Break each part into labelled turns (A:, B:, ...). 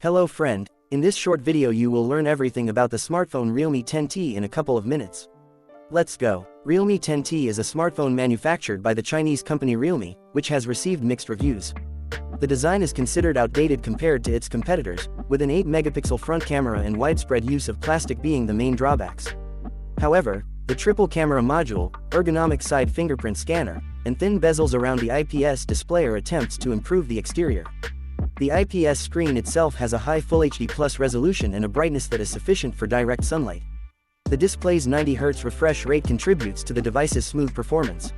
A: Hello friend, in this short video you will learn everything about the smartphone Realme 10T in a couple of minutes. Let's go. Realme 10T is a smartphone manufactured by the Chinese company Realme, which has received mixed reviews. The design is considered outdated compared to its competitors, with an 8-megapixel front camera and widespread use of plastic being the main drawbacks. However, the triple camera module, ergonomic side fingerprint scanner, and thin bezels around the IPS display are attempts to improve the exterior. The IPS screen itself has a high Full HD Plus resolution and a brightness that is sufficient for direct sunlight. The display's 90 Hz refresh rate contributes to the device's smooth performance.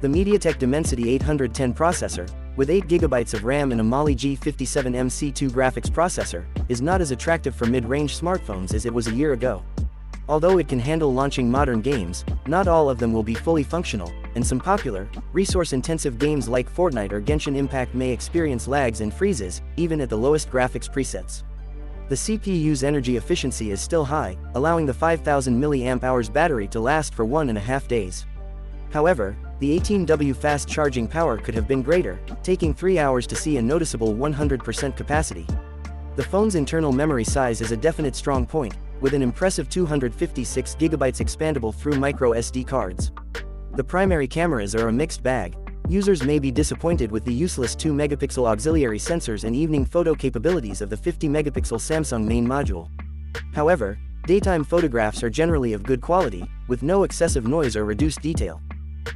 A: The MediaTek Dimensity 810 processor, with 8GB of RAM and a Mali G57M C2 graphics processor, is not as attractive for mid-range smartphones as it was a year ago. Although it can handle launching modern games, not all of them will be fully functional, and some popular, resource-intensive games like Fortnite or Genshin Impact may experience lags and freezes, even at the lowest graphics presets. The CPU's energy efficiency is still high, allowing the 5000 mAh battery to last for 1.5 days. However, the 18W fast charging power could have been greater, taking 3 hours to see a noticeable 100% capacity. The phone's internal memory size is a definite strong point, with an impressive 256GB expandable through micro SD cards. The primary cameras are a mixed bag. Users may be disappointed with the useless 2-megapixel auxiliary sensors and evening photo capabilities of the 50-megapixel Samsung main module. However, daytime photographs are generally of good quality, with no excessive noise or reduced detail.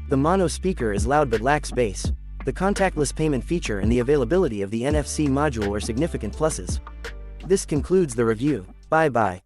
A: The mono speaker is loud but lacks bass. The contactless payment feature and the availability of the NFC module are significant pluses. This concludes the review. Bye-bye.